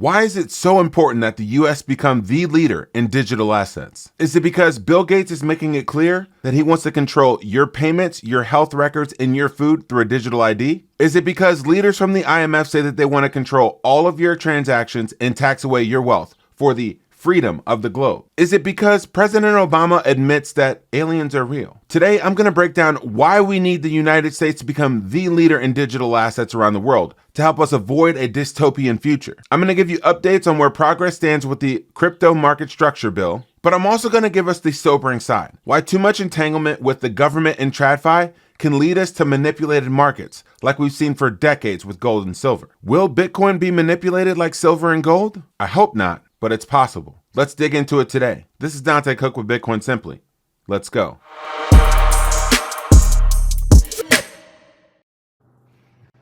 Why is it so important that the US become the leader in digital assets? Is it because Bill Gates is making it clear that he wants to control your payments, your health records, and your food through a digital ID? Is it because leaders from the IMF say that they want to control all of your transactions and tax away your wealth for the freedom of the globe? Is it because President Obama admits that aliens are real? Today, I'm going to break down why we need the United States to become the leader in digital assets around the world to help us avoid a dystopian future. I'm going to give you updates on where progress stands with the crypto market structure bill, but I'm also going to give us the sobering side, why too much entanglement with the government and TradFi can lead us to manipulated markets like we've seen for decades with gold and silver. Will Bitcoin be manipulated like silver and gold? I hope not, but it's possible. Let's dig into it today. This is Dante Cook with Bitcoin Simply. Let's go.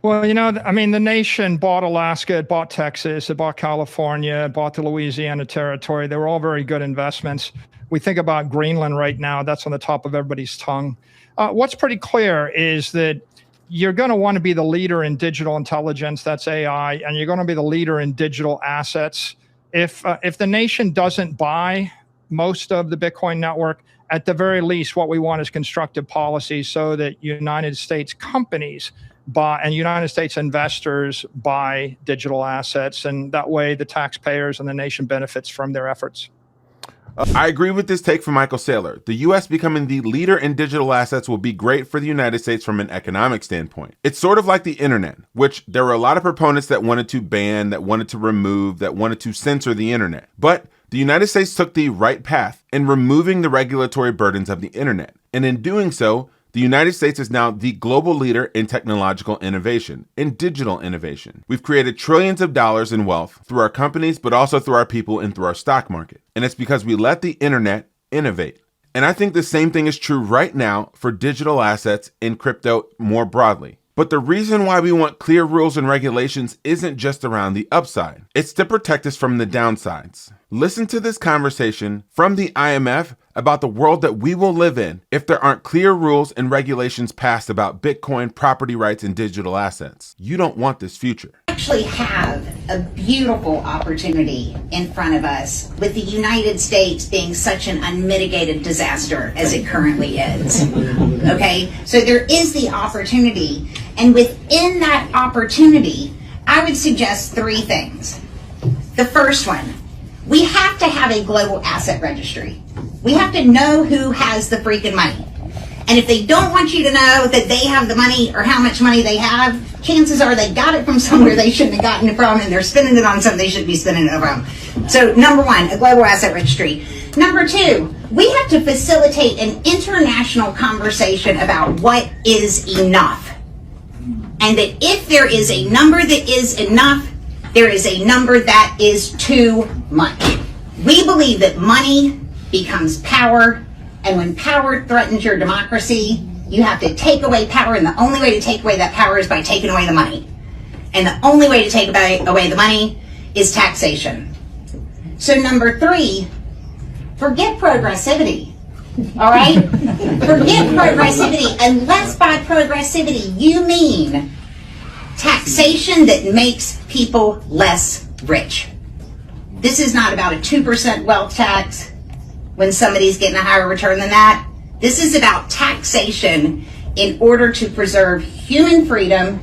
Well, the nation bought Alaska, it bought Texas, it bought California, it bought the Louisiana territory. They were all very good investments. We think about Greenland right now. That's on the top of everybody's tongue. What's pretty clear is that you're going to want to be the leader in digital intelligence, that's AI, and you're going to be the leader in digital assets. If the nation doesn't buy most of the Bitcoin network, at the very least, what we want is constructive policy so that United States companies buy and United States investors buy digital assets, and that way the taxpayers and the nation benefits from their efforts. I agree with this take from Michael Saylor. The U.S. becoming the leader in digital assets will be great for the United States from an economic standpoint. It's sort of like the internet, which there were a lot of proponents that wanted to ban, that wanted to remove, that wanted to censor the internet. But the United States took the right path in removing the regulatory burdens of the internet. And in doing so, the United States is now the global leader in technological innovation, in digital innovation. We've created trillions of dollars in wealth through our companies, but also through our people and through our stock market. And it's because we let the internet innovate. And I think the same thing is true right now for digital assets and crypto more broadly. But the reason why we want clear rules and regulations isn't just around the upside. It's to protect us from the downsides. Listen to this conversation from the IMF about the world that we will live in if there aren't clear rules and regulations passed about Bitcoin, property rights, and digital assets. You don't want this future. We actually have a beautiful opportunity in front of us with the United States being such an unmitigated disaster as it currently is. Okay, so there is the opportunity, and within that opportunity, I would suggest three things. The first one, we have to have a global asset registry. We have to know who has the freaking money. And if they don't want you to know that they have the money or how much money they have, chances are they got it from somewhere they shouldn't have gotten it from, and they're spending it on something they shouldn't be spending it from. So number one, a global asset registry. Number two, we have to facilitate an international conversation about what is enough. And that if there is a number that is enough, there is a number that is too much. We believe that money becomes power, and when power threatens your democracy, you have to take away power, and the only way to take away that power is by taking away the money. And the only way to take away the money is taxation. So number three, forget progressivity. All right? Forget progressivity, unless by progressivity you mean taxation that makes people less rich. This is not about a 2% wealth tax when somebody's getting a higher return than that. This is about taxation in order to preserve human freedom,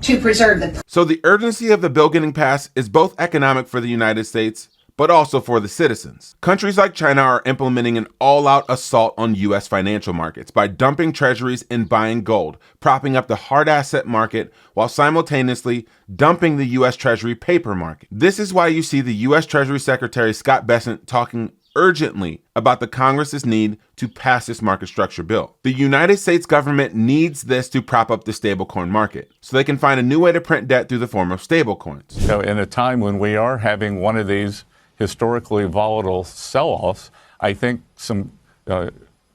to preserve the... So the urgency of the bill getting passed is both economic for the United States, but also for the citizens. Countries like China are implementing an all-out assault on U.S. financial markets by dumping treasuries and buying gold, propping up the hard asset market while simultaneously dumping the U.S. Treasury paper market. This is why you see the U.S. Treasury Secretary Scott Bessent talking urgently about the Congress's need to pass this market structure bill. The United States government needs this to prop up the stablecoin market so they can find a new way to print debt through the form of stablecoins. So in a time when we are having one of these historically volatile sell-offs, I think some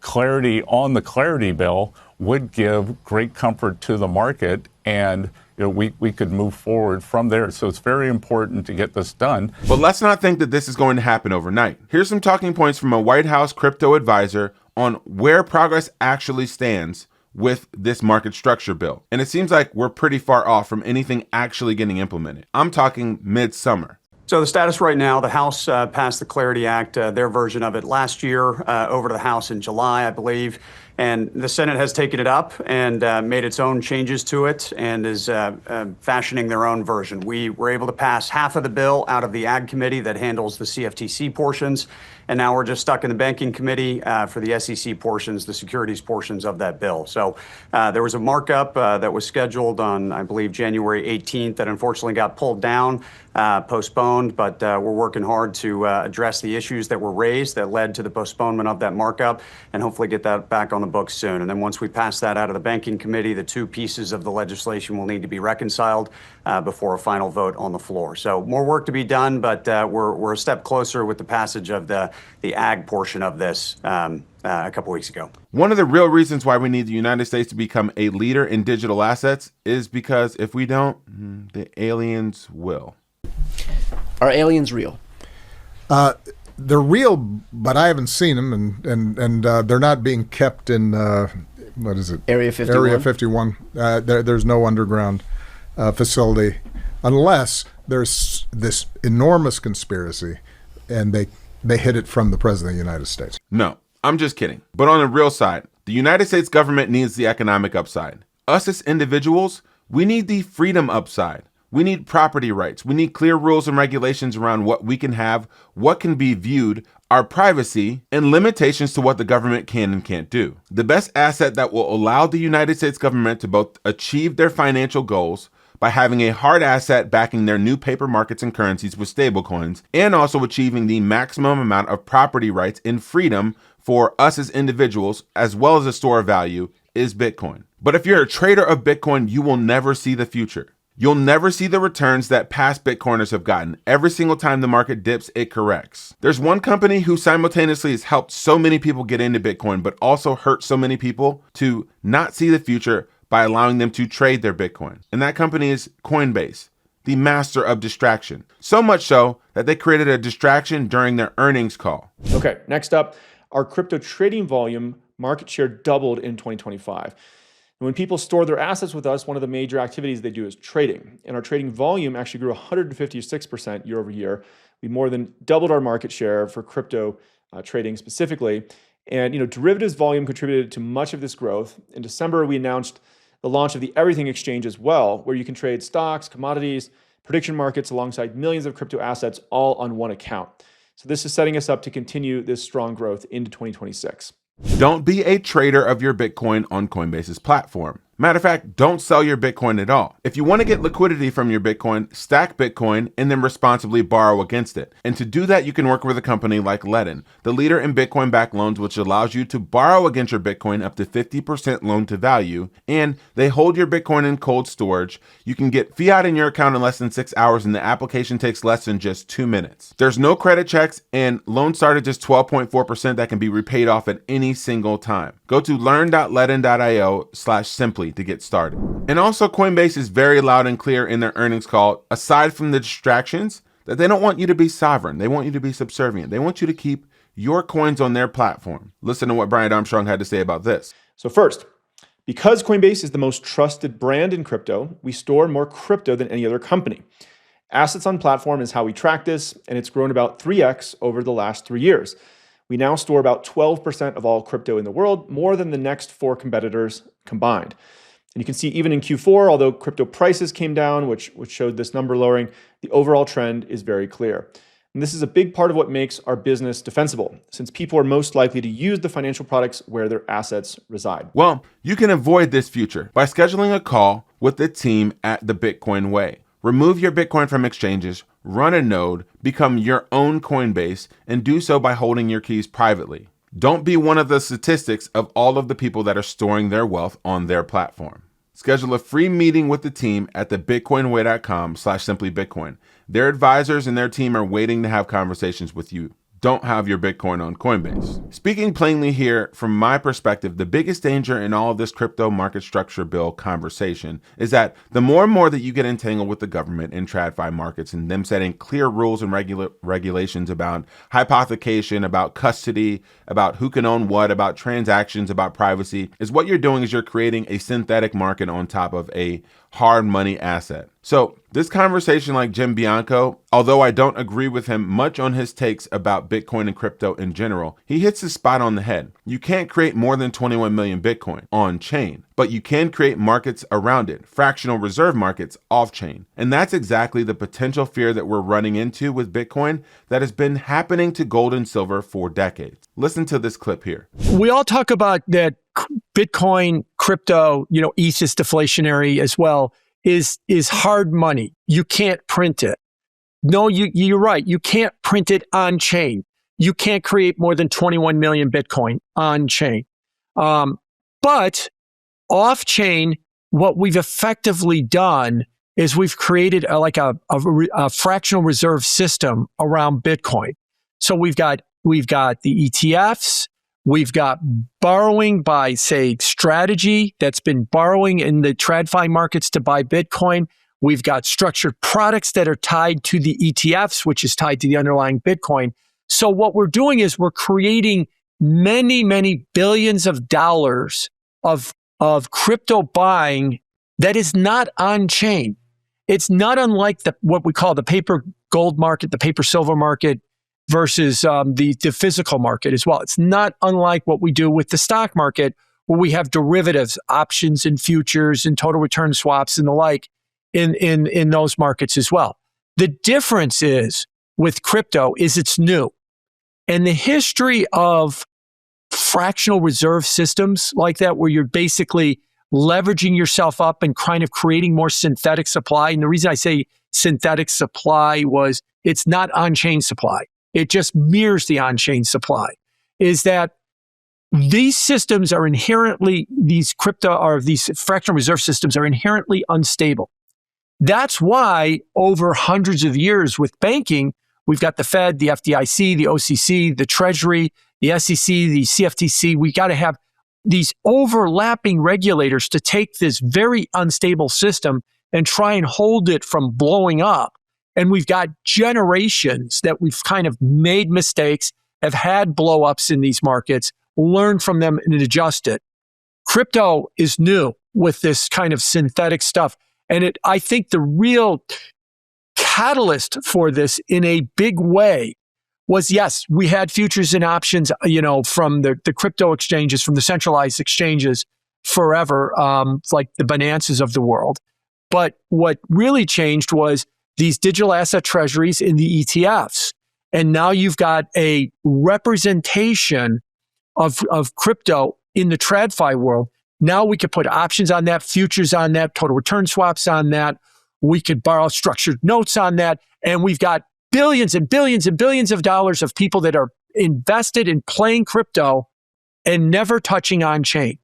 clarity on the clarity bill would give great comfort to the market, and we could move forward from there. So it's very important to get this done. But let's not think that this is going to happen overnight. Here's some talking points from a White House crypto advisor on where progress actually stands with this market structure bill. And it seems like we're pretty far off from anything actually getting implemented. I'm talking midsummer. So the status right now, the House passed the Clarity Act, their version of it last year, over to the House in July, I believe. And the Senate has taken it up and made its own changes to it and is fashioning their own version. We were able to pass half of the bill out of the Ag Committee that handles the CFTC portions. And now we're just stuck in the Banking Committee for the SEC portions, the securities portions of that bill. So there was a markup that was scheduled on, I believe, January 18th that unfortunately got pulled down, postponed. But we're working hard to address the issues that were raised that led to the postponement of that markup and hopefully get that back on the books soon. And then once we pass that out of the Banking Committee, the two pieces of the legislation will need to be reconciled before a final vote on the floor. So more work to be done, but we're a step closer with the passage of the ag portion of this a couple weeks ago. One of the real reasons why we need the United States to become a leader in digital assets is because if we don't, the aliens will. Are aliens real? They're real, but I haven't seen them, and they're not being kept in what is it? Area 51. Area 51. There's no underground facility, unless there's this enormous conspiracy, and they hid it from the President of the United States. No, I'm just kidding. But on the real side, the United States government needs the economic upside. Us as individuals, we need the freedom upside. We need property rights. We need clear rules and regulations around what we can have, what can be viewed, our privacy, and limitations to what the government can and can't do. The best asset that will allow the United States government to both achieve their financial goals by having a hard asset backing their new paper markets and currencies with stablecoins, and also achieving the maximum amount of property rights and freedom for us as individuals, as well as a store of value, is Bitcoin. But if you're a trader of Bitcoin, you will never see the future. You'll never see the returns that past Bitcoiners have gotten. Every single time the market dips, it corrects. There's one company who simultaneously has helped so many people get into Bitcoin, but also hurt so many people to not see the future by allowing them to trade their Bitcoin. And that company is Coinbase, the master of distraction. So much so that they created a distraction during their earnings call. Okay, next up, our crypto trading volume market share doubled in 2025. And when people store their assets with us, one of the major activities they do is trading. And our trading volume actually grew 156% year over year. We more than doubled our market share for crypto trading specifically. And derivatives volume contributed to much of this growth. In December, we announced the launch of the Everything Exchange as well, where you can trade stocks, commodities, prediction markets alongside millions of crypto assets all on one account. So this is setting us up to continue this strong growth into 2026. Don't be a trader of your Bitcoin on Coinbase's platform. Matter of fact, don't sell your Bitcoin at all. If you want to get liquidity from your Bitcoin, stack Bitcoin and then responsibly borrow against it. And to do that, you can work with a company like Ledn, the leader in Bitcoin-backed loans, which allows you to borrow against your Bitcoin up to 50% loan to value. And they hold your Bitcoin in cold storage. You can get fiat in your account in less than 6 hours, and the application takes less than just 2 minutes. There's no credit checks, and loans start at just 12.4% that can be repaid off at any single time. Go to learn.ledn.io/simply to get started. And also, Coinbase is very loud and clear in their earnings call, aside from the distractions, that they don't want you to be sovereign. They want you to be subservient. They want you to keep your coins on their platform. Listen to what Brian Armstrong had to say about this. So first, because Coinbase is the most trusted brand in crypto, we store more crypto than any other company. Assets on platform is how we track this, and it's grown about 3x over the last 3 years. We now store about 12% of all crypto in the world, more than the next 4 competitors combined. And you can see even in Q4, although crypto prices came down, which showed this number lowering, the overall trend is very clear. And this is a big part of what makes our business defensible, since people are most likely to use the financial products where their assets reside. Well, you can avoid this future by scheduling a call with the team at the Bitcoin Way. Remove your Bitcoin from exchanges, run a node, become your own Coinbase, and do so by holding your keys privately. Don't be one of the statistics of all of the people that are storing their wealth on their platform. Schedule a free meeting with the team at thebitcoinway.com/simplybitcoin. Their advisors and their team are waiting to have conversations with you. Don't have your Bitcoin on Coinbase. Speaking plainly here, from my perspective, the biggest danger in all of this crypto market structure bill conversation is that the more and more that you get entangled with the government and TradFi markets and them setting clear rules and regulations about hypothecation, about custody, about who can own what, about transactions, about privacy, is what you're doing is you're creating a synthetic market on top of a hard money asset. So this conversation, like Jim Bianco, although I don't agree with him much on his takes about Bitcoin and crypto in general, he hits the spot on the head. You can't create more than 21 million Bitcoin on chain, but you can create markets around it, fractional reserve markets off chain. And that's exactly the potential fear that we're running into with Bitcoin that has been happening to gold and silver for decades. Listen to this clip here. We all talk about that Bitcoin, crypto, ETH is deflationary as well, is hard money. You can't print it. No, you're right. You can't print it on chain. You can't create more than 21 million Bitcoin on chain. But off chain, what we've effectively done is we've created a fractional reserve system around Bitcoin. So we've got the ETFs. We've got borrowing by, say, Strategy that's been borrowing in the TradFi markets to buy Bitcoin. We've got structured products that are tied to the ETFs, which is tied to the underlying Bitcoin. So what we're doing is we're creating many, many billions of dollars of crypto buying that is not on chain. It's not unlike what we call the paper gold market, the paper silver market, versus the physical market as well. It's not unlike what we do with the stock market, where we have derivatives, options and futures and total return swaps and the like in those markets as well. The difference is with crypto is it's new. And the history of fractional reserve systems like that, where you're basically leveraging yourself up and kind of creating more synthetic supply. And the reason I say synthetic supply was it's not on-chain supply. It just mirrors the on-chain supply, is that these systems are inherently, these fractional reserve systems are inherently unstable. That's why over hundreds of years with banking, we've got the Fed, the FDIC, the OCC, the Treasury, the SEC, the CFTC. We got to have these overlapping regulators to take this very unstable system and try and hold it from blowing up. And we've got generations that we've kind of made mistakes, have had blow-ups in these markets, learned from them and adjusted. Crypto is new with this kind of synthetic stuff. And I think the real catalyst for this in a big way was, yes, we had futures and options, from the crypto exchanges, from the centralized exchanges forever, like the Binances of the world. But what really changed was these digital asset treasuries in the ETFs. And now you've got a representation of crypto in the TradFi world. Now we could put options on that, futures on that, total return swaps on that. We could borrow structured notes on that. And we've got billions and billions and billions of dollars of people that are invested in playing crypto and never touching on chain.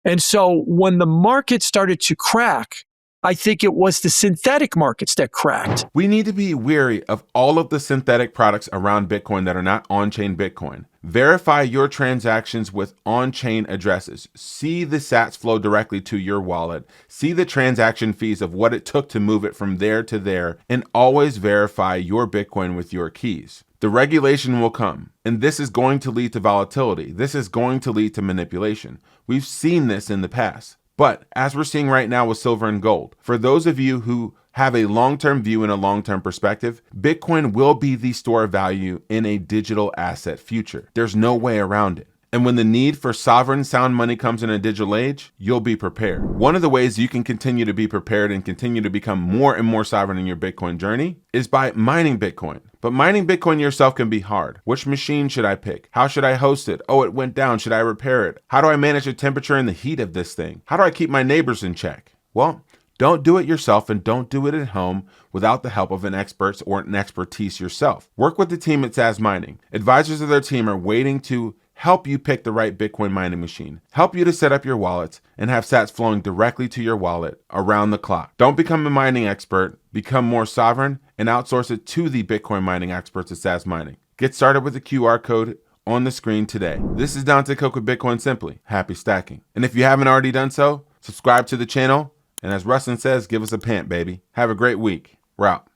And so when the market started to crack, I think it was the synthetic markets that cracked. We need to be wary of all of the synthetic products around Bitcoin that are not on-chain Bitcoin. Verify your transactions with on-chain addresses. See the sats flow directly to your wallet. See the transaction fees of what it took to move it from there to there, and always verify your Bitcoin with your keys. The regulation will come, and this is going to lead to volatility. This is going to lead to manipulation. We've seen this in the past. But as we're seeing right now with silver and gold, for those of you who have a long-term view and a long-term perspective, Bitcoin will be the store of value in a digital asset future. There's no way around it. And when the need for sovereign sound money comes in a digital age, you'll be prepared. One of the ways you can continue to be prepared and continue to become more and more sovereign in your Bitcoin journey is by mining Bitcoin. But mining Bitcoin yourself can be hard. Which machine should I pick? How should I host it? Oh, it went down. Should I repair it? How do I manage the temperature and the heat of this thing? How do I keep my neighbors in check? Well, don't do it yourself and don't do it at home without the help of an expert or an expertise yourself. Work with the team at Saz Mining. Advisors of their team are waiting to help you pick the right Bitcoin mining machine, help you to set up your wallets, and have sats flowing directly to your wallet around the clock. Don't become a mining expert, become more sovereign, and outsource it to the Bitcoin mining experts at Saz Mining. Get started with the QR code on the screen today. This is Dante Cook with Bitcoin Simply. Happy stacking. And if you haven't already done so, subscribe to the channel, and as Rustin says, give us a pant, baby. Have a great week. We're out.